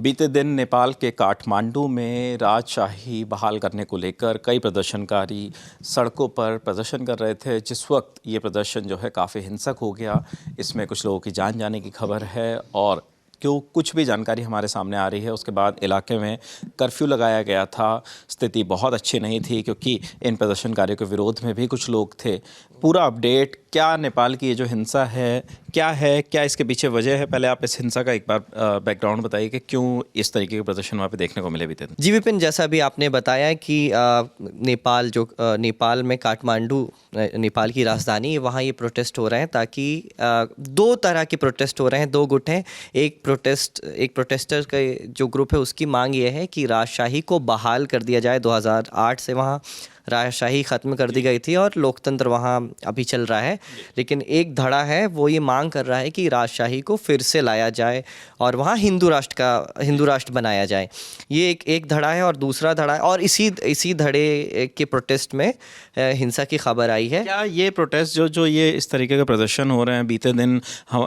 बीते दिन नेपाल के काठमांडू में राजशाही बहाल करने को लेकर कई प्रदर्शनकारी सड़कों पर प्रदर्शन कर रहे थे। जिस वक्त ये प्रदर्शन जो है काफ़ी हिंसक हो गया, इसमें कुछ लोगों की जान जाने की खबर है और क्यों कुछ भी जानकारी हमारे सामने आ रही है। उसके बाद इलाके में कर्फ्यू लगाया गया था। स्थिति बहुत अच्छी नहीं थी क्योंकि इन प्रदर्शनकारियों के विरोध में भी कुछ लोग थे। पूरा अपडेट क्या नेपाल की ये जो हिंसा है क्या इसके पीछे वजह है, पहले आप इस हिंसा का एक बार बैकग्राउंड बताइए कि क्यों इस तरीके के प्रदर्शन वहाँ पे देखने को मिले बीते दिन। जी विपिन, जैसा भी आपने बताया कि नेपाल में काठमांडू नेपाल की राजधानी है, वहाँ ये प्रोटेस्ट हो रहे हैं ताकि दो तरह के प्रोटेस्ट हो रहे हैं, दो गुट हैं। एक प्रोटेस्टर का जो ग्रुप है उसकी मांग ये है कि राजशाही को बहाल कर दिया जाए। 2008 से वहाँ राजशाही ख़त्म कर दी गई थी और लोकतंत्र वहाँ अभी चल रहा है, लेकिन एक धड़ा है वो ये मांग कर रहा है कि राजशाही को फिर से लाया जाए और वहाँ हिंदू राष्ट्र बनाया जाए। ये एक धड़ा है और दूसरा धड़ा है, और इसी धड़े के प्रोटेस्ट में हिंसा की खबर आई है। क्या ये प्रोटेस्ट जो ये इस तरीके के प्रदर्शन हो रहे हैं बीते दिन,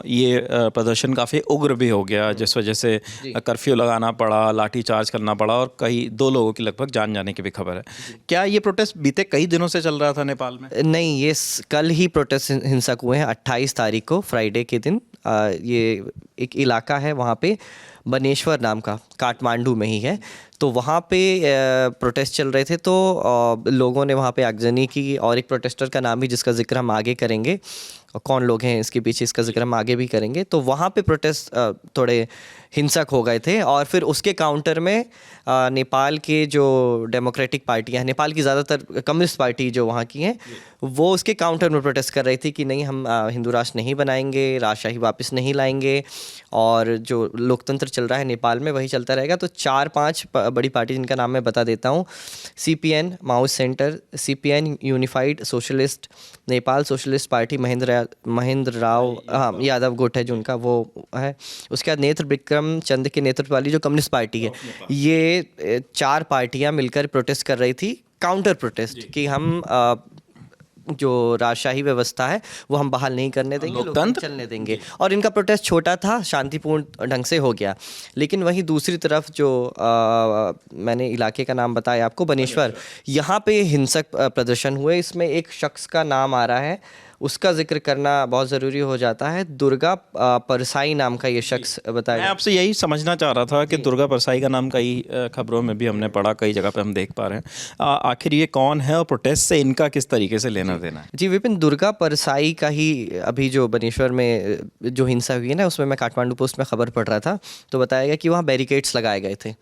ये प्रदर्शन काफ़ी उग्र भी हो गया, जिस वजह से कर्फ्यू लगाना पड़ा, लाठीचार्ज करना पड़ा और दो लोगों की लगभग जान जाने की भी खबर है। क्या ये प्रोटेस्ट बीते कई दिनों से चल रहा था नेपाल में? नहीं, ये कल ही प्रोटेस्ट हिंसक हुए हैं। 28 तारीख को फ्राइडे के दिन ये एक इलाका है वहाँ पे, बनेश्वर नाम का, काठमांडू में ही है, तो वहाँ पे प्रोटेस्ट चल रहे थे। तो लोगों ने वहाँ पे आगजनी की और एक प्रोटेस्टर का नाम भी जिसका जिक्र हम आगे करेंगे, और कौन लोग हैं इसके पीछे इसका जिक्र हम आगे भी करेंगे। तो वहाँ पे प्रोटेस्ट थोड़े हिंसक हो गए थे और फिर उसके काउंटर में नेपाल के जो डेमोक्रेटिक पार्टियाँ हैं, नेपाल की ज़्यादातर कम्युनिस्ट पार्टी जो वहाँ की हैं, वो उसके काउंटर में प्रोटेस्ट कर रही थी कि नहीं, हम हिंदू राष्ट्र नहीं बनाएंगे, राजशाही वापस नहीं लाएंगे और जो लोकतंत्र चल रहा है नेपाल में वही चलता रहेगा। तो 4-5 बड़ी पार्टी जिनका नाम मैं बता देता हूँ: CPN Maoist centre, CPN unified socialist, Nepal socialist party, Mahendra Rao Yadav गुट है जो उनका वो है। उसके बाद नेत्र विक्रम चंद के नेतृत्व वाली जो कम्युनिस्ट पार्टी है, ये 4 पार्टियां मिलकर प्रोटेस्ट कर रही थी, काउंटर प्रोटेस्ट, कि हम जो राजशाही व्यवस्था है वो हम बहाल नहीं करने देंगे, लोकतंत्र चलने देंगे। और इनका प्रोटेस्ट छोटा था, शांतिपूर्ण ढंग से हो गया। लेकिन वहीं दूसरी तरफ जो मैंने इलाके का नाम बताया आपको, बनेश्वर, यहाँ पे हिंसक प्रदर्शन हुए। इसमें एक शख्स का नाम आ रहा है, उसका जिक्र करना बहुत ज़रूरी हो जाता है। दुर्गा परसाई नाम का ये शख्स बताया। मैं आपसे यही समझना चाह रहा था कि दुर्गा परसाई का नाम कई खबरों में भी हमने पढ़ा, कई जगह पे हम देख पा रहे हैं। आखिर ये कौन है और प्रोटेस्ट से इनका किस तरीके से लेना देना है? जी विपिन, दुर्गा परसाई का ही अभी जो बनेश्वर में जो हिंसा हुई है ना, उसमें मैं काठमांडू पोस्ट में ख़बर पढ़ रहा था, तो बताया गया कि वहाँ बैरिकेड्स लगाए गए थे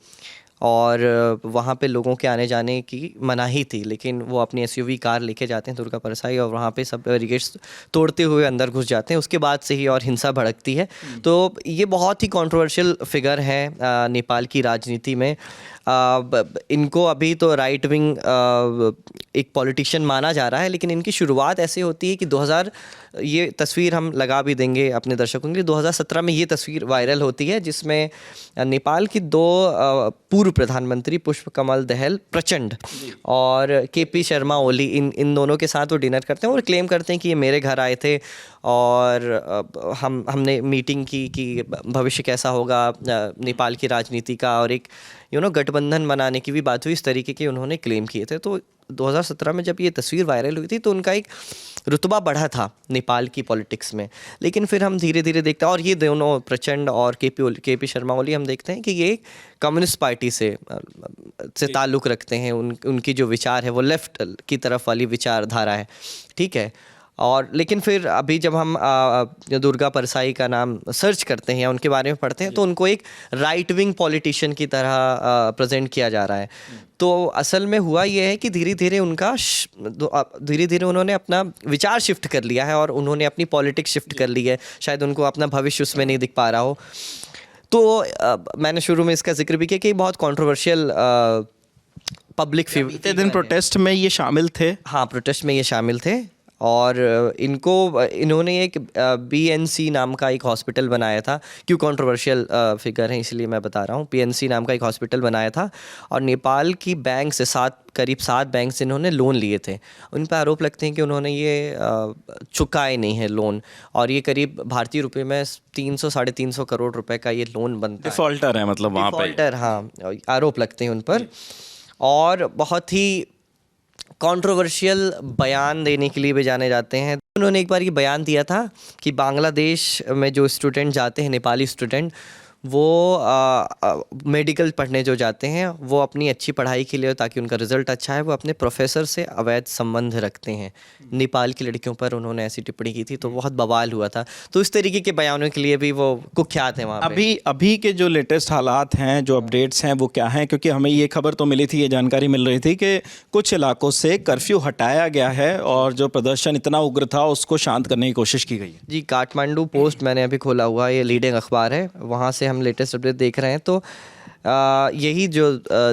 और वहाँ पे लोगों के आने जाने की मनाही थी, लेकिन वो अपनी SUV कार लेके जाते हैं दुर्गा परसाई और वहाँ पे सब बैरिकेड्स तोड़ते हुए अंदर घुस जाते हैं। उसके बाद से ही और हिंसा भड़कती है। तो ये बहुत ही कंट्रोवर्शियल फिगर है नेपाल की राजनीति में। इनको अभी तो राइट विंग एक पॉलिटिशियन माना जा रहा है, लेकिन इनकी शुरुआत ऐसे होती है कि ये तस्वीर हम लगा भी देंगे अपने दर्शकों के लिए। 2017 में ये तस्वीर वायरल होती है जिसमें नेपाल की 2 पूर्व प्रधानमंत्री पुष्पकमल दहल प्रचंड और KP शर्मा ओली, इन दोनों के साथ वो डिनर करते हैं और क्लेम करते हैं कि ये मेरे घर आए थे और हमने मीटिंग की कि भविष्य कैसा होगा नेपाल की राजनीति का, और एक गठबंधन बनाने की भी बात हुई। इस तरीके के उन्होंने क्लेम किए थे। तो 2017 में जब ये तस्वीर वायरल हुई थी तो उनका एक रुतबा बढ़ा था नेपाल की पॉलिटिक्स में। लेकिन फिर हम धीरे धीरे देखते हैं, और ये दोनों प्रचंड और KP शर्मा ओली, हम देखते हैं कि ये कम्युनिस्ट पार्टी से ताल्लुक़ रखते हैं। उनकी जो विचार है वो लेफ़्ट की तरफ वाली विचारधारा है, ठीक है। और लेकिन फिर अभी जब हम दुर्गा परसाई का नाम सर्च करते हैं या उनके बारे में पढ़ते हैं तो उनको एक राइट विंग पॉलिटिशियन की तरह प्रेजेंट किया जा रहा है। तो असल में हुआ ये है कि धीरे धीरे उन्होंने अपना विचार शिफ्ट कर लिया है और उन्होंने अपनी पॉलिटिक्स शिफ्ट कर ली है। शायद उनको अपना भविष्य उसमें नहीं दिख पा रहा हो। तो मैंने शुरू में इसका जिक्र भी किया कि बहुत कॉन्ट्रोवर्शियल पब्लिक बीते दिन प्रोटेस्ट में ये शामिल थे। हाँ, प्रोटेस्ट में ये शामिल थे। और इन्होंने एक BNC नाम का एक हॉस्पिटल बनाया था। क्यों कंट्रोवर्शियल फिगर है इसलिए मैं बता रहा हूँ। BNC नाम का एक हॉस्पिटल बनाया था और नेपाल की बैंक से करीब 7 बैंक से इन्होंने लोन लिए थे। उन पर आरोप लगते हैं कि उन्होंने ये चुकाए नहीं है लोन, और ये करीब भारतीय रुपए में 300 साढ़े 300 करोड़ रुपए का ये लोन बनता है। डिफॉल्टर है मतलब वहाँ पे। डिफॉल्टर, हाँ, आरोप लगते हैं उन पर। और बहुत ही कंट्रोवर्शियल बयान देने के लिए भी जाने जाते हैं। उन्होंने एक बार ये बयान दिया था कि बांग्लादेश में जो स्टूडेंट जाते हैं, नेपाली स्टूडेंट, वो मेडिकल पढ़ने जो जाते हैं, वो अपनी अच्छी पढ़ाई के लिए, ताकि उनका रिजल्ट अच्छा है, वो अपने प्रोफेसर से अवैध संबंध रखते हैं। नेपाल की लड़कियों पर उन्होंने ऐसी टिप्पणी की थी, तो बहुत बवाल हुआ था। तो इस तरीके के बयानों के लिए भी वो कुख्यात हैं वहाँ पे। अभी के जो लेटेस्ट हालात हैं, जो अपडेट्स हैं, वो क्या हैं? क्योंकि हमें ये खबर तो मिली थी, ये जानकारी मिल रही थी कि कुछ इलाकों से कर्फ्यू हटाया गया है और जो प्रदर्शन इतना उग्र था उसको शांत करने की कोशिश की गई है। जी, काठमांडू पोस्ट मैंने अभी खोला हुआ, ये लीडिंग अखबार है, वहाँ से हम लेटेस्ट अपडेट देख रहे हैं। तो यही जो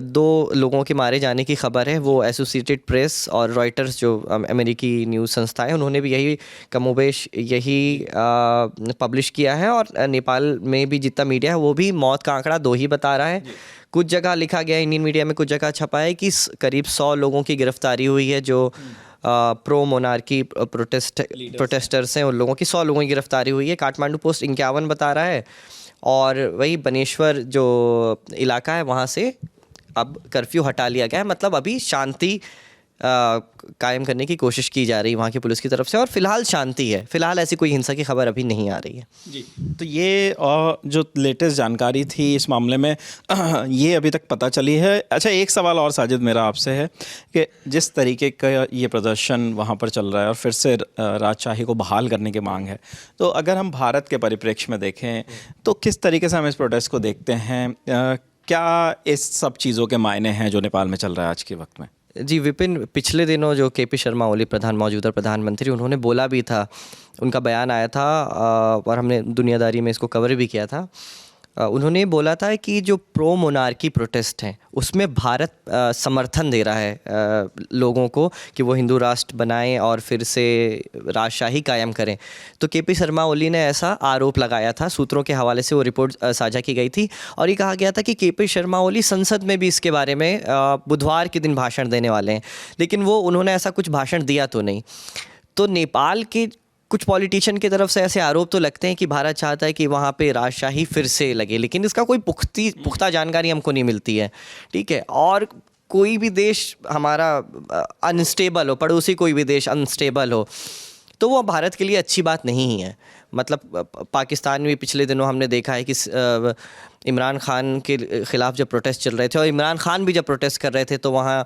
2 लोगों के मारे जाने की खबर है, वो एसोसिएटेड प्रेस और रॉयटर्स जो अमेरिकी न्यूज़ संस्था है, उन्होंने भी यही कमोबेश यही पब्लिश किया है। और नेपाल में भी जितना मीडिया है वो भी मौत का आंकड़ा 2 ही बता रहा है। कुछ जगह लिखा गया है इंडियन मीडिया में, कुछ जगह छपा है कि करीब 100 लोगों की गिरफ्तारी हुई है जो प्रो मोनार्की प्रोटेस्टर्स हैं, उन लोगों की 100 लोगों की गिरफ्तारी हुई है। काठमांडू पोस्ट 51 बता रहा है। और वही बनेश्वर जो इलाका है वहाँ से अब कर्फ्यू हटा लिया गया है। मतलब अभी शांति कायम करने की कोशिश की जा रही है वहाँ की पुलिस की तरफ से, और फिलहाल शांति है। फिलहाल ऐसी कोई हिंसा की खबर अभी नहीं आ रही है। जी, तो ये जो लेटेस्ट जानकारी थी इस मामले में, ये अभी तक पता चली है। अच्छा, एक सवाल और साजिद मेरा आपसे है कि जिस तरीके का ये प्रदर्शन वहाँ पर चल रहा है और फिर से राजशाही को बहाल करने की मांग है, तो अगर हम भारत के परिप्रेक्ष्य में देखें तो किस तरीके से हम इस प्रोटेस्ट को देखते हैं? क्या इस सब चीज़ों के मायने हैं जो नेपाल में चल रहा है आज के वक्त में? जी विपिन, पिछले दिनों जो KP शर्मा ओली मौजूदा प्रधानमंत्री, उन्होंने बोला भी था, उनका बयान आया था और हमने दुनियादारी में इसको कवर भी किया था। उन्होंने बोला था कि जो प्रो मोनार्की प्रोटेस्ट हैं उसमें भारत समर्थन दे रहा है लोगों को कि वो हिंदू राष्ट्र बनाएं और फिर से राजशाही कायम करें। तो KP शर्मा ओली ने ऐसा आरोप लगाया था, सूत्रों के हवाले से वो रिपोर्ट साझा की गई थी, और ये कहा गया था कि KP शर्मा ओली संसद में भी इसके बारे में बुधवार के दिन भाषण देने वाले हैं, लेकिन वो उन्होंने ऐसा कुछ भाषण दिया तो नहीं। तो नेपाल के कुछ पॉलिटिशियन की तरफ से ऐसे आरोप तो लगते हैं कि भारत चाहता है कि वहाँ पे राजशाही फिर से लगे, लेकिन इसका कोई पुख्ता जानकारी हमको नहीं मिलती है। ठीक है, और कोई भी देश हमारा अनस्टेबल हो, पड़ोसी कोई भी देश अनस्टेबल हो, तो वो भारत के लिए अच्छी बात नहीं है। मतलब पाकिस्तान में पिछले दिनों हमने देखा है कि इमरान खान के ख़िलाफ़ जब प्रोटेस्ट चल रहे थे, और इमरान खान भी जब प्रोटेस्ट कर रहे थे, तो वहाँ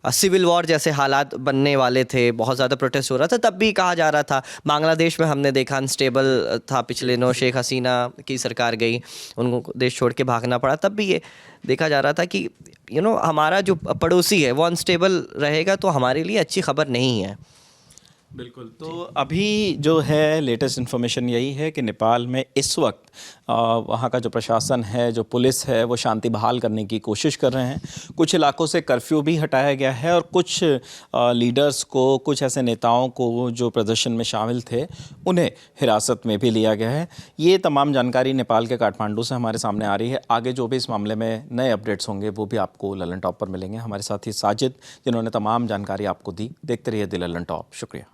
सिविल वॉर जैसे हालात बनने वाले थे, बहुत ज़्यादा प्रोटेस्ट हो रहा था। तब भी कहा जा रहा था, बांग्लादेश में हमने देखा अनस्टेबल था पिछले दिनों, शेख हसीना की सरकार गई, उनको देश छोड़ के भागना पड़ा, तब भी ये देखा जा रहा था कि हमारा जो पड़ोसी है वो अनस्टेबल रहेगा तो हमारे लिए अच्छी खबर नहीं है। बिल्कुल। तो अभी जो है लेटेस्ट इन्फॉर्मेशन यही है कि नेपाल में इस वक्त वहाँ का जो प्रशासन है, जो पुलिस है, वो शांति बहाल करने की कोशिश कर रहे हैं। कुछ इलाकों से कर्फ्यू भी हटाया गया है और कुछ लीडर्स को, कुछ ऐसे नेताओं को जो प्रदर्शन में शामिल थे, उन्हें हिरासत में भी लिया गया है। ये तमाम जानकारी नेपाल के काठमांडू से हमारे सामने आ रही है। आगे जो भी इस मामले में नए अपडेट्स होंगे वो भी आपको लल्लन टॉप पर मिलेंगे। हमारे साथ ही साजिद, जिन्होंने तमाम जानकारी आपको दी। देखते रहिए दी लल्लन टॉप। शुक्रिया।